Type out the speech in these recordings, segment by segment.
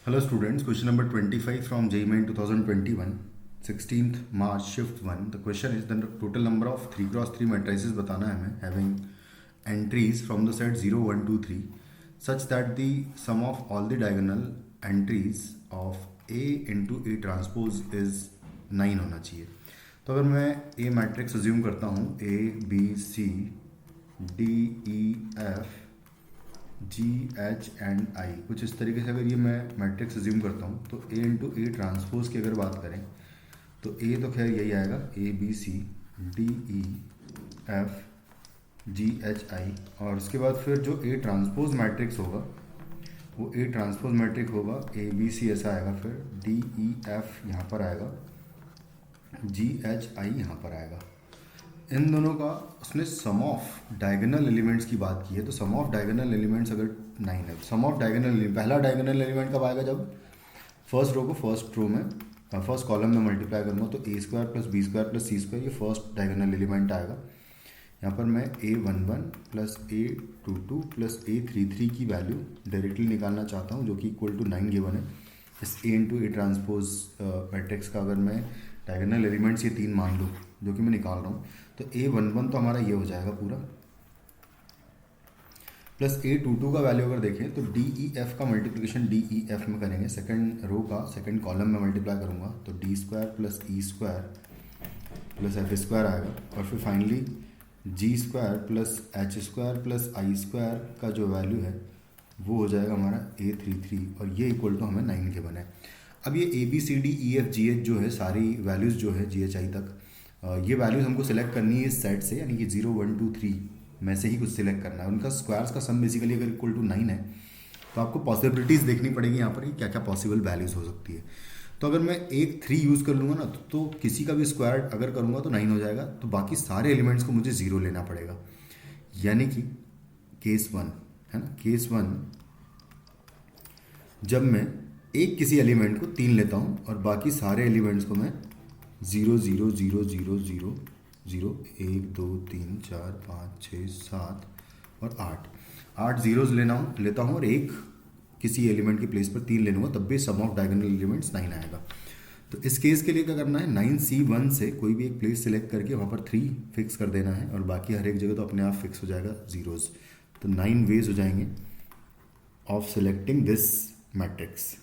Hello students, question number 25 from JEE Main 2021, 16th March shift 1. The question is the total number of 3 cross 3 matrices बताना है हमें having entries from the set 0, 1, 2, 3 such that the sum of all the diagonal entries of A into A transpose is 9 होना चाहिए. तो अगर मैं A matrix assume करता हूँ A, B, C, D, E, F, ji H and I, कुछ इस तरीके से अगर ये मैं मैट्रिक्स अज्यूम करता हूँ तो ए इंटू ए ट्रांसपोज की अगर बात करें तो ए तो खैर यही आएगा A B C D E F G H I, और उसके बाद फिर जो ए ट्रांसपोज मैट्रिक्स होगा वो ए ट्रांसपोज मैट्रिक्स होगा ए बी सी ऐसा आएगा, फिर डी ई एफ यहाँ पर आएगा, जी एच आई यहाँ पर आएगा. इन दोनों का उसने सम ऑफ डायगोनल एलिमेंट्स की बात की है, तो सम ऑफ डायगोनल एलिमेंट्स अगर 9 है, सम ऑफ डायगोनल पहला डायगोनल एलिमेंट कब आएगा, जब फर्स्ट रो को फर्स्ट रो में फर्स्ट कॉलम में मल्टीप्लाई करूँगा तो A square plus B square plus C square ये फर्स्ट डायगोनल एलिमेंट आएगा. यहाँ पर मैं A11 plus A22 plus A33 की वैल्यू डायरेक्टली निकालना चाहता हूँ जो कि इक्वल टू 9 गिवन है. इस A into A transpose matrix का अगर मैं डायगोनल एलिमेंट्स ये 3 मान लूँ जो कि मैं निकाल रहा हूँ तो A11 तो हमारा ये हो जाएगा पूरा, प्लस A22 का वैल्यू अगर देखें तो डी ई एफ का मल्टीप्लिकेशन डी ई एफ में करेंगे, सेकंड रो का सेकंड कॉलम में मल्टीप्लाई करूँगा तो D square plus E square plus F square आएगा, और फिर finally G square plus H square plus I square का जो वैल्यू है वो हो जाएगा हमारा A33, और ये इक्वल टू हमें 9 गिवन है. अब ये A B C D E F G H जो है सारी वैल्यूज़ जो है जी एच आई तक ये वैल्यूज़ हमको सिलेक्ट करनी है इस सेट से, यानी कि 0, 1, 2, 3 में से ही कुछ सिलेक्ट करना है. उनका स्क्वायर्स का सम बेसिकली अगर इक्वल टू 9 है तो आपको पॉसिबिलिटीज़ देखनी पड़ेगी यहाँ पर कि क्या क्या पॉसिबल वैल्यूज़ हो सकती है. तो अगर मैं एक 3 यूज़ कर लूँगा ना तो किसी का भी स्क्वायर अगर करूँगा तो 9 हो जाएगा, तो बाकी सारे एलिमेंट्स को मुझे 0 लेना पड़ेगा. यानी कि केस 1 है ना, केस 1 जब मैं एक किसी एलिमेंट को 3 लेता हूँ और बाकी सारे एलिमेंट्स को मैं 0, 0, 0, 0, 0, 0, 1, 2, 3, 4, 5, 6, 7 और 8 जीरोज लेता हूँ और एक किसी एलिमेंट की प्लेस पर 3 ले लूँगा, तब भी सम ऑफ डायगोनल एलिमेंट्स 9 आएगा. तो इस केस के लिए क्या करना है, 9C1 से कोई भी एक प्लेस सिलेक्ट करके वहाँ पर 3 फिक्स कर देना है, और बाकी हर एक जगह तो अपने आप फिक्स हो जाएगा जीरोज. तो 9 वेज हो जाएंगे ऑफ सिलेक्टिंग दिस मैट्रिक्स.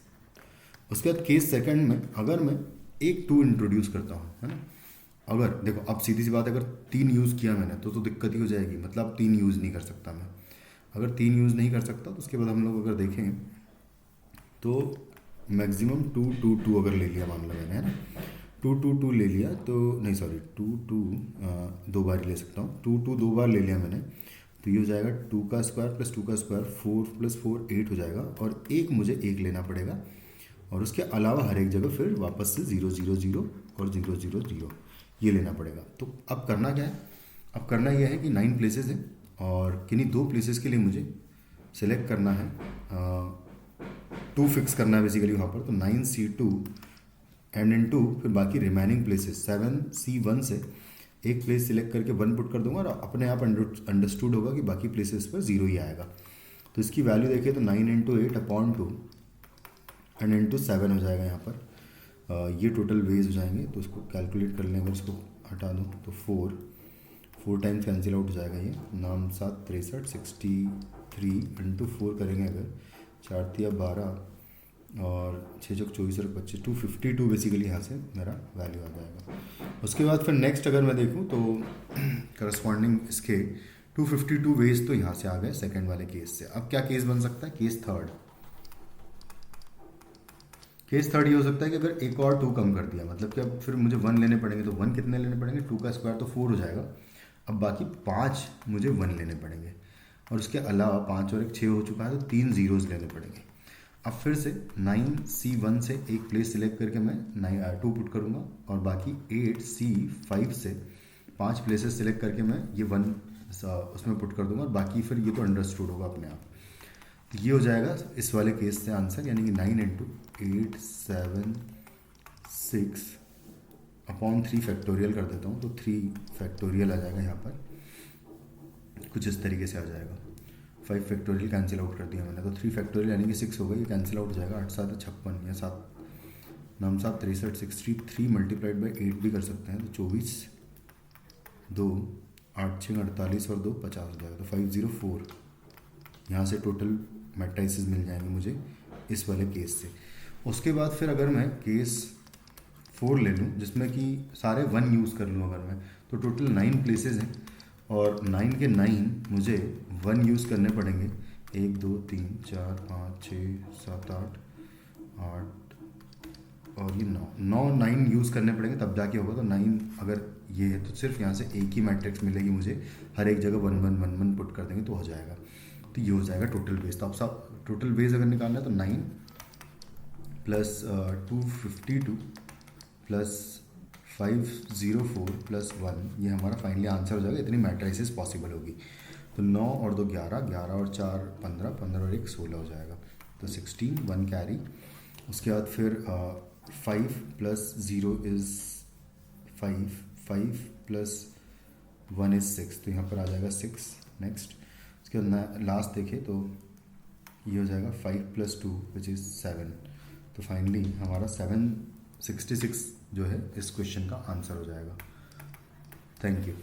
उसके बाद केस सेकंड में अगर मैं एक 2 इंट्रोड्यूस करता हूँ, है ना, अगर देखो अब सीधी सी बात है, अगर 3 यूज़ किया मैंने तो दिक्कत ही हो जाएगी, मतलब 3 यूज़ नहीं कर सकता मैं. अगर 3 यूज़ नहीं कर सकता तो उसके बाद हम लोग अगर देखें तो मैक्सिमम 2, 2, 2 अगर ले लिया मान लो मैंने, है ना, 2, 2, 2 ले लिया तो नहीं सॉरी 2, 2 दो बार ही ले सकता हूँ, 2, 2 दो बार ले लिया मैंने तो ये हो जाएगा 2 का स्क्वायर प्लस 2 का स्क्वायर 4 प्लस 4 8 हो जाएगा, और एक मुझे एक लेना पड़ेगा, और उसके अलावा हर एक जगह फिर वापस से 0, 0, 0 और 0, 0, 0 ये लेना पड़ेगा. तो अब करना क्या है, अब करना यह है कि 9 प्लेसेस हैं और किन्हीं 2 प्लेसेस के लिए मुझे सेलेक्ट करना है, 2 फिक्स करना है बेसिकली वहाँ पर. तो 9C2 एंड इन 2 फिर बाकी रिमेनिंग प्लेसेस 7C1 से एक प्लेस सिलेक्ट करके 1 पुट कर दूंगा, और अपने आप अंडरस्टूड होगा कि बाकी प्लेसेस पर 0 ही आएगा. तो इसकी वैल्यू देखिए तो 9 इंटू 8 अपॉन 2 एंड इंटू 7 हो जाएगा यहाँ पर. ये टोटल वेज हो जाएंगे, तो उसको कैलकुलेट कर लें, अगर इसको हटा दूँ तो 4 टाइम्स कैंसिल आउट हो जाएगा. ये नाम 7 63 63 इंटू 4 करेंगे अगर 4 तिया 12 और 6 चौक 24 और 25 252 बेसिकली यहाँ से मेरा वैल्यू आ जाएगा. उसके बाद फिर नेक्स्ट अगर मैं देखूँ तो करस्पॉन्डिंग इसके 252 वेज तो यहाँ से आ गए सेकेंड वाले केस से. अब क्या केस बन सकता है, केस थर्ड ये हो सकता है कि अगर एक और 2 कम कर दिया, मतलब कि अब फिर मुझे 1 लेने पड़ेंगे, तो 1 कितने लेने पड़ेंगे, 2 का स्क्वायर तो 4 हो जाएगा, अब बाकी 5 मुझे 1 लेने पड़ेंगे, और उसके अलावा 5 और 1 6 हो चुका है तो 3 जीरोज लेने पड़ेंगे. अब फिर से 9C1 से एक प्लेस सिलेक्ट करके मैं 2 पुट करूँगा, और बाकी 8C5 से 5 प्लेसेस सिलेक्ट करके मैं ये 1 उसमें पुट कर दूंगा, और बाकी फिर ये तो अंडरस्टूड होगा अपने आप. ये हो जाएगा इस वाले केस से आंसर, यानी कि 9 इंटू 8 7 6 अपॉन 3 फैक्टोरियल कर देता हूँ तो 3 फैक्टोरियल आ जाएगा यहाँ पर, कुछ इस तरीके से आ जाएगा. 5 फैक्टोरियल कैंसिल आउट कर दिया मैंने, तो 3 फैक्टोरियल यानी कि 6 हो गई, ये कैंसिल आउट हो जाएगा। 8 7 56 या 7 9 7 63, 63 मल्टीप्लाइड बाई 8 भी कर सकते हैं, तो 24 2 8 6 48 और 2 50 हो जाएगा, तो 504। यहाँ से टोटल मैट्रिसेस मिल जाएंगे मुझे इस वाले केस से। उसके बाद फिर अगर मैं केस 4 ले लूँ जिसमें कि सारे 1 यूज़ कर लूँ अगर मैं, तो टोटल 9 प्लेसेस हैं और 9 के 9 मुझे 1 यूज़ करने पड़ेंगे। 1 2 3 4 5 6 7 8 और ये 9 यूज़ करने पड़ेंगे तब जाके होगा। तो 9 अगर ये है तो सिर्फ यहाँ से एक ही मैट्रिक्स मिलेगी मुझे, हर एक जगह 1 1 1 1 पुट कर देंगे तो हो जाएगा। तो ये हो जाएगा टोटल बेस। तो अब सब टोटल बेस अगर निकालना है तो 9 प्लस 252 प्लस 504 प्लस 1, ये हमारा फाइनली आंसर हो जाएगा। इतनी मैट्रिसेस पॉसिबल होगी। तो 9 और 2 11, 11 और 4 15, 15 और 1 16 हो जाएगा, तो 16, 1 कैरी। उसके बाद फिर 5 प्लस 0 इज़ 5, 5 प्लस 1 इज़ 6, तो यहाँ पर आ जाएगा 6। नेक्स्ट उसके बाद लास्ट देखें तो ये हो जाएगा 5 प्लस 2 विच इज़ 7। तो फाइनली हमारा 766 जो है इस क्वेश्चन का आंसर हो जाएगा। Thank you.